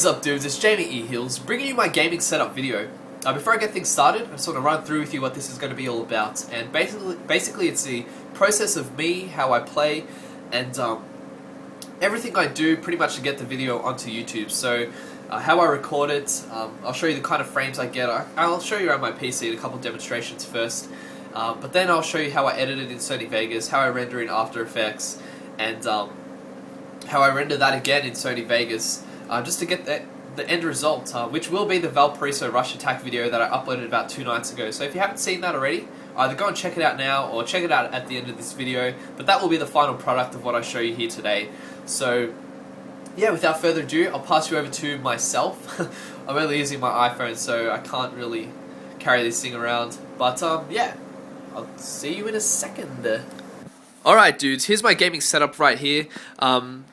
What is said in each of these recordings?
What is up, dudes? It's JamieEHILLS bringing you my gaming setup video. Before I get things started, I just want to run through with you what this is going to be all about. And basically it's the process of me, how I play, and everything I do pretty much to get the video onto YouTube. So how I record it, I'll show you the kind of frames I get. I'll show you around my PC in a couple of demonstrations first. But then I'll show you how I edit it in Sony Vegas, how I render in After Effects, and how I render that again in Sony Vegas, just to get the end result, which will be the Valparaiso rush attack video that I uploaded about 2 nights ago. So if you haven't seen that already, either go and check it out now or check it out at the end of this video, but that will be the final product of what I show you here today. So yeah, without further ado, I'll pass you over to myself. I'm only using my iPhone, so I can't really carry this thing around, but yeah, I'll see you in a second. Alright dudes, here's my gaming setup right here.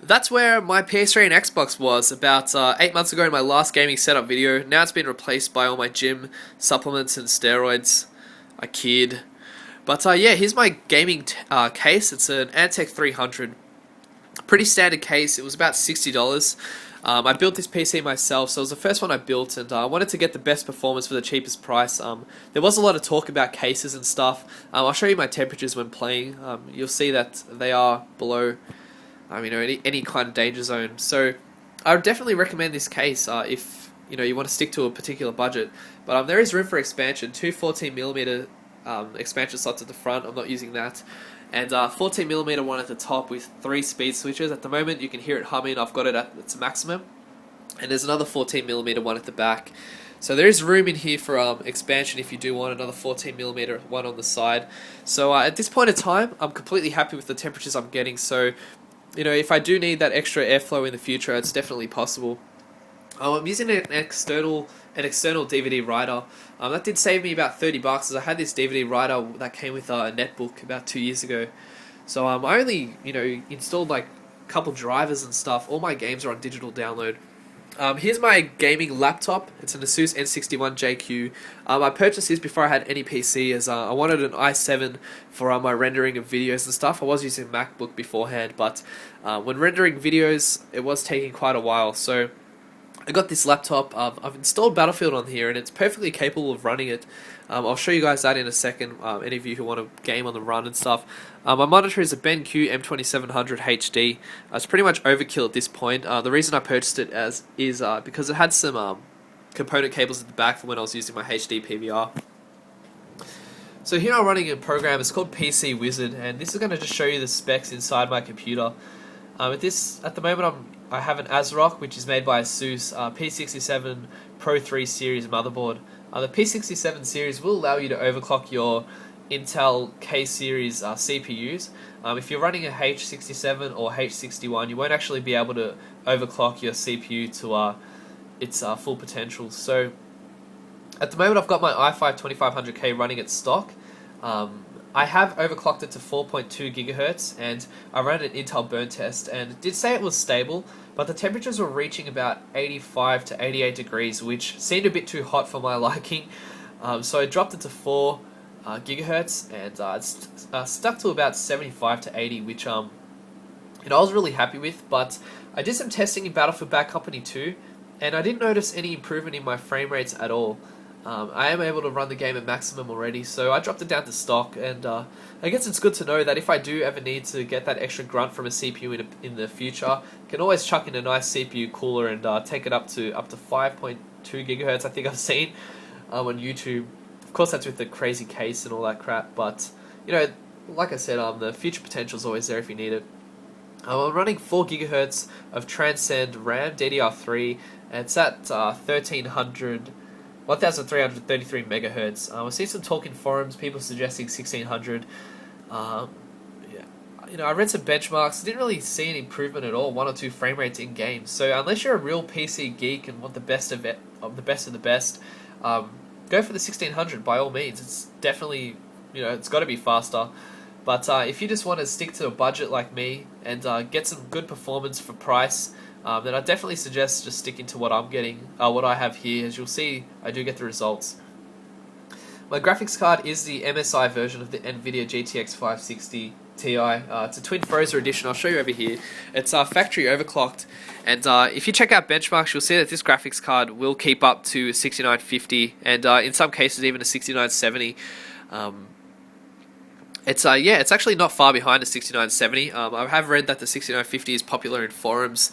That's where my PS3 and Xbox was about 8 months ago in my last gaming setup video. Now it's been replaced by all my gym supplements and steroids. I kid. But yeah, here's my gaming case. It's an Antec 300. Pretty standard case. It was about $60. I built this PC myself, so it was the first one I built, and I wanted to get the best performance for the cheapest price. There was a lot of talk about cases and stuff. I'll show you my temperatures when playing. You'll see that they are below any kind of danger zone. So I would definitely recommend this case if you want to stick to a particular budget. But there is room for expansion. 2 14mm expansion slots at the front. I'm not using that. And 14mm one at the top with 3 speed switches. At the moment you can hear it humming. I've got it at its maximum. And there's another 14mm one at the back. So there is room in here for expansion if you do want another 14mm one on the side. So at this point in time, I'm completely happy with the temperatures I'm getting. So if I do need that extra airflow in the future, it's definitely possible. I'm using an external DVD writer. That did save me about $30 as I had this DVD writer that came with a netbook about 2 years ago. So I only installed like a couple drivers and stuff. All my games are on digital download. Here's my gaming laptop. It's an ASUS N61JQ. I purchased this before I had any PC as I wanted an i7 for my rendering of videos and stuff. I was using MacBook beforehand, but when rendering videos it was taking quite a while. So I got this laptop. I've installed Battlefield on here and it's perfectly capable of running it. I'll show you guys that in a second, any of you who want to game on the run and stuff. My monitor is a BenQ M2700 HD. It's pretty much overkill at this point. The reason I purchased it is because it had some component cables at the back for when I was using my HD PVR. So here I'm running a program. It's called PC Wizard, and this is going to just show you the specs inside my computer. At the moment I have an ASRock, which is made by ASUS P67 Pro 3 series motherboard. The P67 series will allow you to overclock your Intel K series CPUs. If you're running a H67 or H61, you won't actually be able to overclock your CPU to its full potential. So at the moment I've got my i5 2500K running at stock. I have overclocked it to 4.2 gigahertz, and I ran an Intel burn test, and it did say it was stable, but the temperatures were reaching about 85 to 88 degrees, which seemed a bit too hot for my liking. So I dropped it to 4 gigahertz, and it's stuck to about 75 to 80, which I was really happy with. But I did some testing in Battlefield Bad Company 2, and I didn't notice any improvement in my frame rates at all. I am able to run the game at maximum already, so I dropped it down to stock, and I guess it's good to know that if I do ever need to get that extra grunt from a CPU in the future, I can always chuck in a nice CPU cooler and take it up to 5.2 gigahertz. I think I've seen on YouTube. Of course, that's with the crazy case and all that crap, but like I said, the future potential is always there if you need it. I'm running 4 gigahertz of Transcend RAM DDR3, and it's at 1333 megahertz. I've seen some talk in forums, people suggesting 1600. I read some benchmarks. Didn't really see any improvement at all, 1 or 2 frame rates in games. So unless you're a real PC geek and want the best of the best of the best, go for the 1600 by all means. It's definitely, it's got to be faster. But if you just want to stick to a budget like me and get some good performance for price, then I definitely suggest just sticking to what I'm getting, what I have here. As you'll see, I do get the results. My graphics card is the MSI version of the NVIDIA GTX 560 Ti. It's a Twin Frozen edition. I'll show you over here. It's factory overclocked, and if you check out benchmarks, you'll see that this graphics card will keep up to 6950, and in some cases even a 6970. It's it's actually not far behind a 6970. I have read that the 6950 is popular in forums.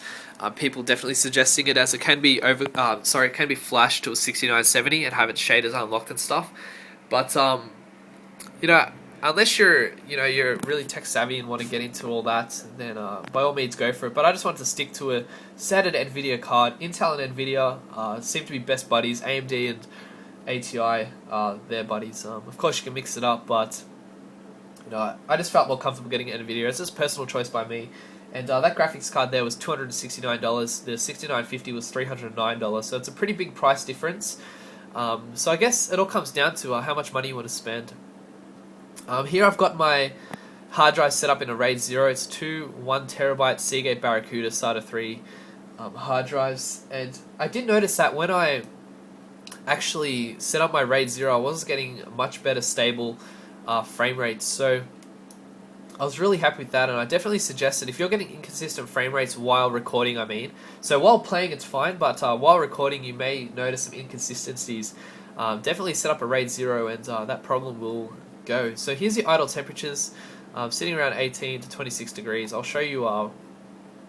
People definitely suggesting it, as it can be it can be flashed to a 6970 and have its shaders unlocked and stuff. But you know, unless you're really tech savvy and want to get into all that, then by all means go for it. But I just wanted to stick to a standard NVIDIA card. Intel and NVIDIA seem to be best buddies. AMD and ATI are their buddies. Of course you can mix it up, but I just felt more comfortable getting an NVIDIA. It's just personal choice by me. And that graphics card there was $269. The 6950 was $309. So it's a pretty big price difference. So I guess it all comes down to how much money you want to spend. Here I've got my hard drive set up in a RAID 0. It's two 1TB Seagate Barracuda SATA 3 hard drives. And I did notice that when I actually set up my RAID 0, I was getting much better stable frame rates. So I was really happy with that, and I definitely suggest that if you're getting inconsistent frame rates while recording, so while playing it's fine, but while recording you may notice some inconsistencies. Definitely set up a RAID 0 and that problem will go. So here's the idle temperatures, sitting around 18 to 26 degrees. I'll show you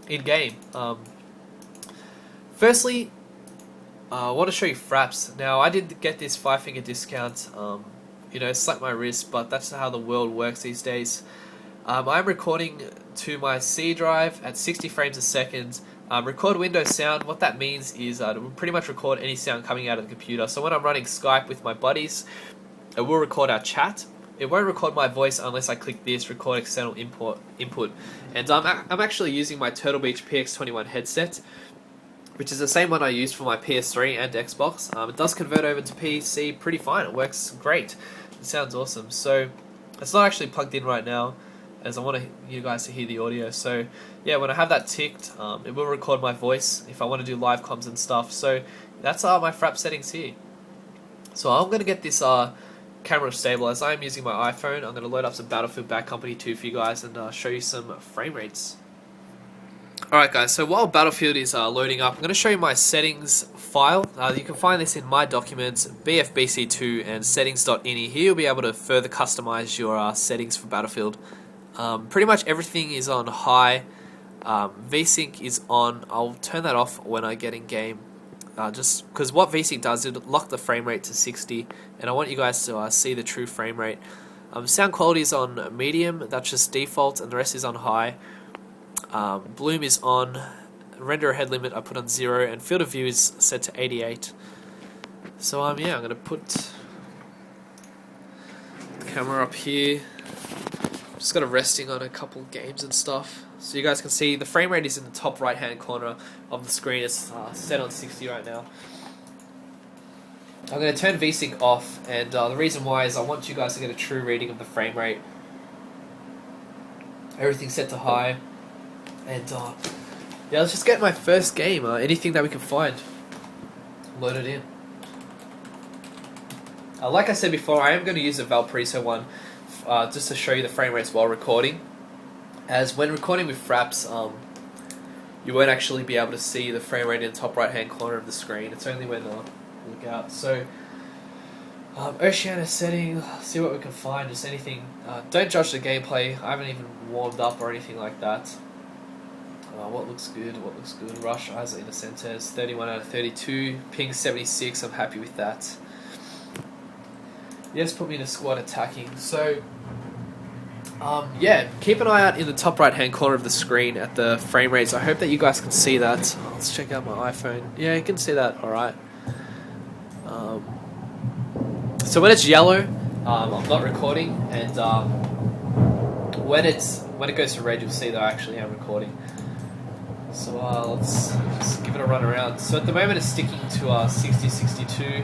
in game. Firstly, I want to show you Fraps. Now I did get this 5-finger discount. Slap my wrist, but that's how the world works these days. I'm recording to my C drive at 60 frames a second. Record window sound, what that means is it will pretty much record any sound coming out of the computer. So when I'm running Skype with my buddies, it will record our chat. It won't record my voice unless I click this, record external input. And I'm actually using my Turtle Beach PX21 headset, which is the same one I used for my PS3 and Xbox. It does convert over to PC pretty fine. It works great. It sounds awesome. So it's not actually plugged in right now, as I want you guys to hear the audio. So yeah, when I have that ticked, it will record my voice if I want to do live comms and stuff. So that's my Fraps settings here. So I'm going to get this camera stable. As I am using my iPhone, I'm going to load up some Battlefield Bad Company 2 for you guys and show you some frame rates. Alright guys, so while Battlefield is loading up, I'm going to show you my settings file. You can find this in My Documents, BFBC2 and settings.ini. Here you'll be able to further customize your settings for Battlefield. Pretty much everything is on high. VSync is on. I'll turn that off when I get in game. Just because what VSync does, it lock the frame rate to 60, and I want you guys to see the true frame rate. Sound quality is on medium, that's just default, and the rest is on high. Bloom is on, render ahead limit I put on 0, and field of view is set to 88. So yeah, I'm going to put the camera up here. Just got it resting on a couple games and stuff, so you guys can see the frame rate is in the top right hand corner of the screen. It's set on 60 right now. I'm going to turn VSync off, and the reason why is I want you guys to get a true reading of the frame rate. Everything's set to high, and yeah, let's just get my first game. Anything that we can find, load it in. Like I said before, I am going to use a Valparaiso one. Just to show you the frame rates while recording, as when recording with Fraps, you won't actually be able to see the frame rate in the top right hand corner of the screen. It's only when you look out. So Oceania setting, see what we can find, just anything. Don't judge the gameplay, I haven't even warmed up or anything like that. What looks good, Rush, Isa Innocentes, 31 out of 32, ping 76, I'm happy with that. Yes, put me in a squad attacking. So, yeah, keep an eye out in the top right hand corner of the screen at the frame rates. I hope that you guys can see that. Let's check out my iPhone. Yeah, you can see that, alright. So when it's yellow, I'm not recording, and when it goes to red, you'll see that I actually am recording. So let's just give it a run around. So at the moment it's sticking to 60, 62.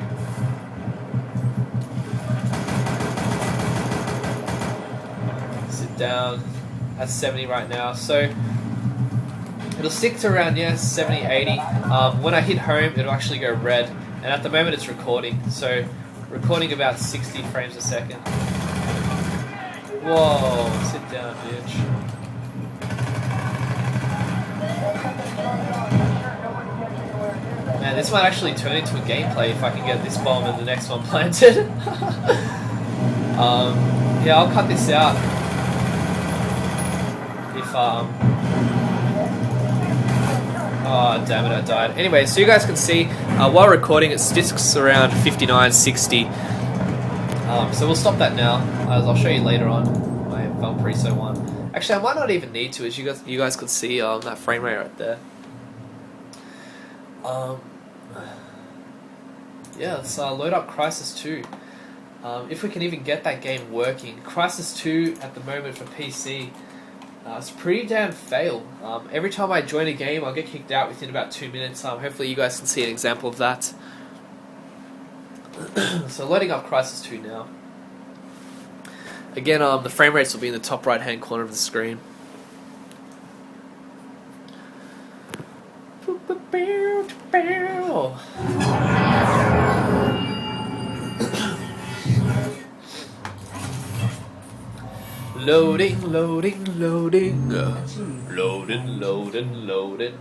Down at 70 right now, so it'll stick to around 70, 80. When I hit home, it'll actually go red, and at the moment it's recording, so recording about 60 frames a second. Whoa, sit down, bitch. Man, this might actually turn into a gameplay if I can get this bomb and the next one planted. Yeah, I'll cut this out. If, oh, damn it, I died. Anyway, so you guys can see, while recording, it sticks around 59, 60. So we'll stop that now, as I'll show you later on my Valparaiso one. Actually, I might not even need to, as you guys could see that frame rate right there. Yeah, let's load up Crysis 2. If we can even get that game working. Crysis 2 at the moment for PC, it's pretty damn fail. Every time I join a game, I'll get kicked out within about 2 minutes. Hopefully you guys can see an example of that. So loading up Crysis 2 now. Again, the frame rates will be in the top right hand corner of the screen. Loading, loading, loading. Loading, loading, loading.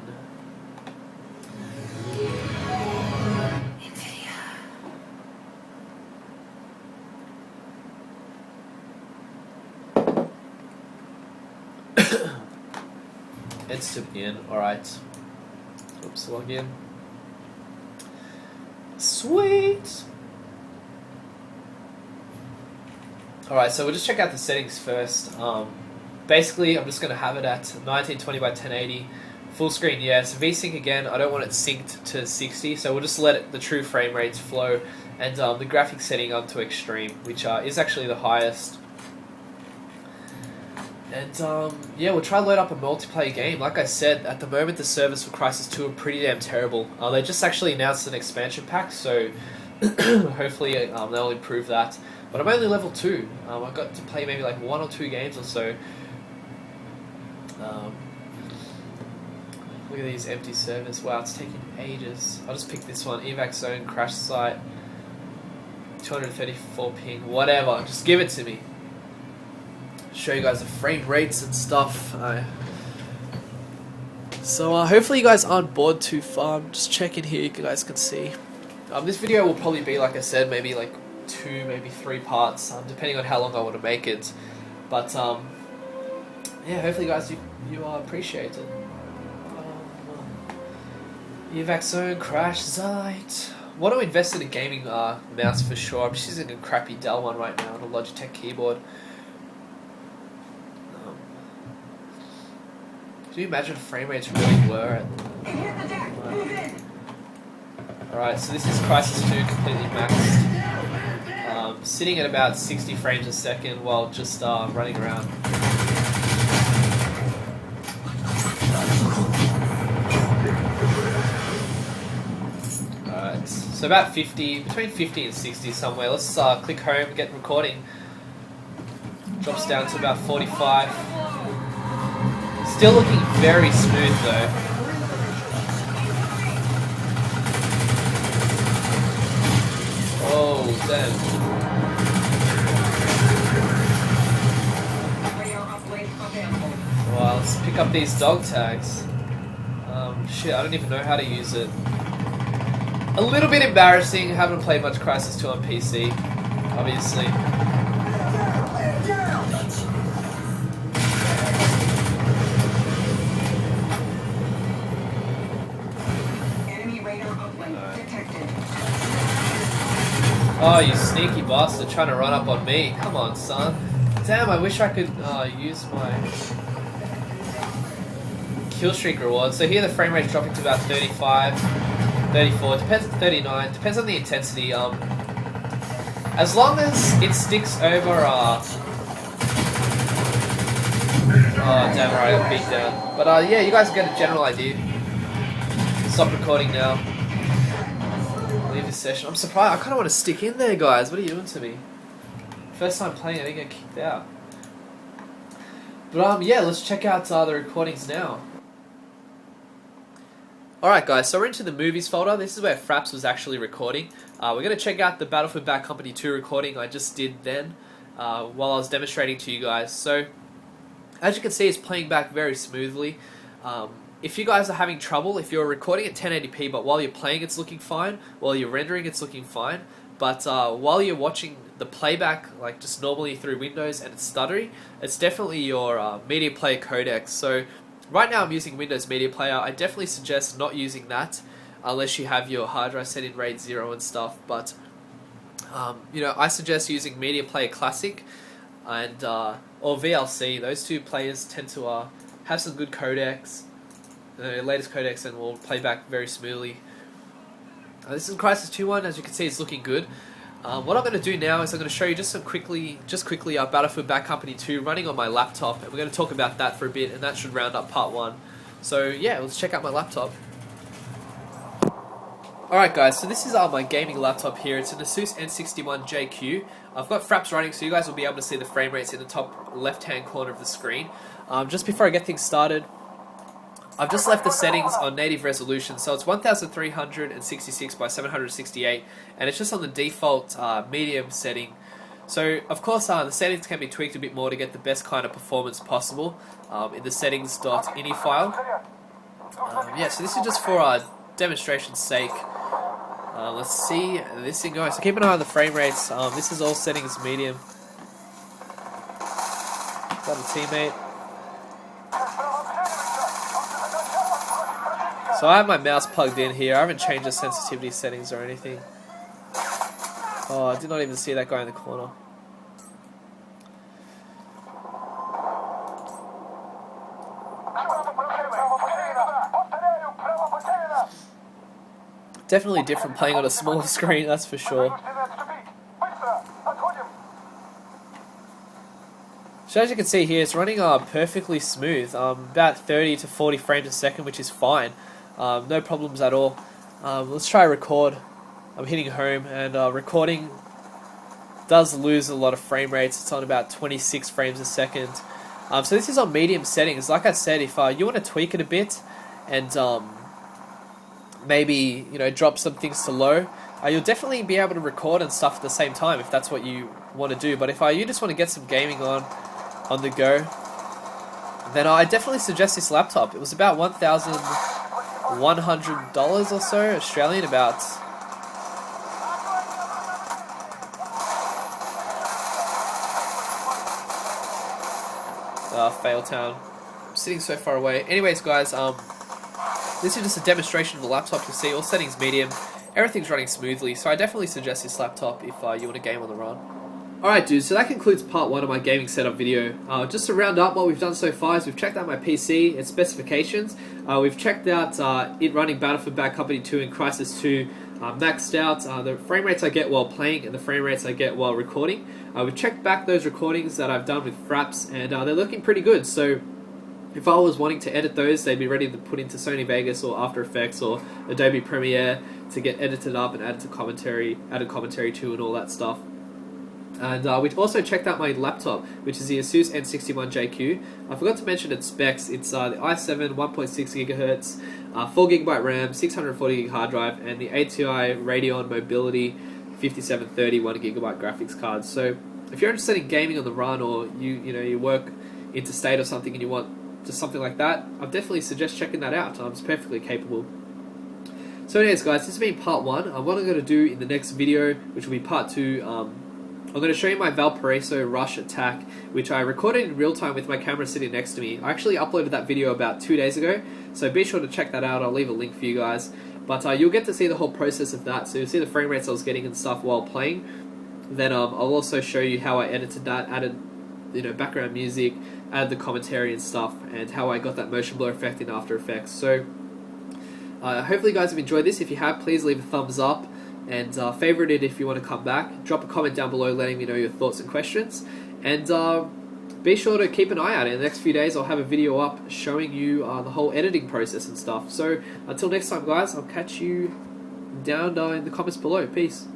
It's to begin, alright. Oops, log in. Sweet! Alright, so we'll just check out the settings first. Basically, I'm just going to have it at 1920 by 1080. Full screen, yes. VSync again, I don't want it synced to 60, so we'll just let the true frame rates flow. And the graphics setting onto extreme, which is actually the highest. And yeah, we'll try to load up a multiplayer game. Like I said, at the moment the servers for Crysis 2 are pretty damn terrible. They just actually announced an expansion pack, so hopefully they'll improve that. But I'm only level 2. I've got to play maybe like 1 or 2 games or so. Look at these empty servers. Wow, it's taking ages. I'll just pick this one. Evac zone, crash site, 234 ping, whatever. Just give it to me. Show you guys the frame rates and stuff. So hopefully you guys aren't bored too far. I'm just checking here, you guys can see. This video will probably be, like I said, maybe like 2, maybe 3 parts, depending on how long I want to make it. But yeah, hopefully guys you appreciate it. Evac zone, crash site. Want to invest in a gaming mouse for sure. I'm just using a crappy Dell one right now on a Logitech keyboard. Can you imagine frame rates really were at... Alright, so this is Crysis 2 completely maxed. Sitting at about 60 frames a second while just running around. Alright, so about 50, between 50 and 60 somewhere. Let's click home, get recording. Drops down to about 45. Still looking very smooth though. Oh, damn. Wow, let's pick up these dog tags. Shit, I don't even know how to use it. A little bit embarrassing, haven't played much Crysis 2 on PC, obviously. Oh, you sneaky bastard trying to run up on me. Come on, son. Damn, I wish I could use my kill streak reward. So here the frame rate's dropping to about 35, 34, depends, 39, depends on the intensity. As long as it sticks over, oh damn right, I got beat down. But yeah, you guys get a general idea. Stop recording now. Leave this session. I'm surprised. I kind of want to stick in there, guys. What are you doing to me? First time playing, I didn't get kicked out. But yeah, let's check out the recordings now. Alright guys, so we're into the movies folder. This is where Fraps was actually recording. We're going to check out the Battlefield Bad Company 2 recording I just did then. while I was demonstrating to you guys. So as you can see, it's playing back very smoothly. If you guys are having trouble, if you're recording at 1080p but while you're playing it's looking fine, while you're rendering it's looking fine, but while you're watching the playback like just normally through Windows and it's stuttery, it's definitely your media player codec. So right now I'm using Windows Media Player. I definitely suggest not using that unless you have your hard drive set in RAID 0 and stuff, but you know, I suggest using Media Player Classic and or VLC. Those two players tend to have some good codecs, the latest codecs, and will play back very smoothly. This is Crysis 2.1. As you can see, it's looking good. What I'm going to do now is I'm going to show you just quickly Battlefield Bad Company 2 running on my laptop, and we're going to talk about that for a bit, and that should round up part 1. So yeah, let's check out my laptop. Alright guys, so this is my gaming laptop here. It's an ASUS N61JQ. I've got Fraps running, so you guys will be able to see the frame rates in the top left hand corner of the screen. Just before I get things started, I've just left the settings on native resolution, so it's 1366 by 768, and it's just on the default medium setting. So of course the settings can be tweaked a bit more to get the best kind of performance possible in the settings.ini file. Yeah, so this is just for demonstration's sake. Let's see this thing going. So keep an eye on the frame rates. This is all settings medium. Got a teammate. So I have my mouse plugged in here. I haven't changed the sensitivity settings or anything. Oh, I did not even see that guy in the corner. Definitely different playing on a smaller screen, that's for sure. So as you can see here, it's running perfectly smooth, about 30 to 40 frames a second, which is fine. No problems at all. Let's try record. I'm hitting home, and recording does lose a lot of frame rates. It's on about 26 frames a second. So this is on medium settings. Like I said, if you want to tweak it a bit and maybe, you know, drop some things to low, you'll definitely be able to record and stuff at the same time if that's what you want to do. But if you just want to get some gaming on the go, then I definitely suggest this laptop. It was about $1,100 or so Australian, about Failtown. I'm sitting so far away. Anyways guys, this is just a demonstration of the laptop. You'll see all settings medium, everything's running smoothly, so I definitely suggest this laptop if you want to game on the run. Alright dudes, so that concludes part 1 of my gaming setup video. Just to round up, what we've done so far is we've checked out my PC, its specifications, we've checked out it running Battlefield Bad Company 2 and Crysis 2 maxed out, the frame rates I get while playing and the frame rates I get while recording. We've checked back those recordings that I've done with Fraps, and they're looking pretty good. So if I was wanting to edit those, they'd be ready to put into Sony Vegas or After Effects or Adobe Premiere to get edited up and added to commentary to and all that stuff. And we've also checked out my laptop, which is the ASUS N61JQ. I forgot to mention its specs. It's the i7 1.6 GHz, 4GB RAM, 640GB hard drive, and the ATI Radeon Mobility 5730 1GB graphics card. So if you're interested in gaming on the run, or you work interstate or something and you want just something like that, I definitely suggest checking that out. It's perfectly capable. So anyways guys, this has been part 1. What I'm going to do in the next video, which will be part 2, I'm going to show you my Valparaiso rush attack, which I recorded in real time with my camera sitting next to me. I actually uploaded that video about 2 days ago, so be sure to check that out. I'll leave a link for you guys. But you'll get to see the whole process of that, so you'll see the frame rates I was getting and stuff while playing. Then I'll also show you how I edited that, added background music, added the commentary and stuff, and how I got that motion blur effect in After Effects. So hopefully you guys have enjoyed this. If you have, please leave a thumbs up, and favorite it if you want to come back. Drop a comment down below letting me know your thoughts and questions, and be sure to keep an eye out. In the next few days I'll have a video up showing you the whole editing process and stuff. So until next time guys, I'll catch you down in the comments below. Peace.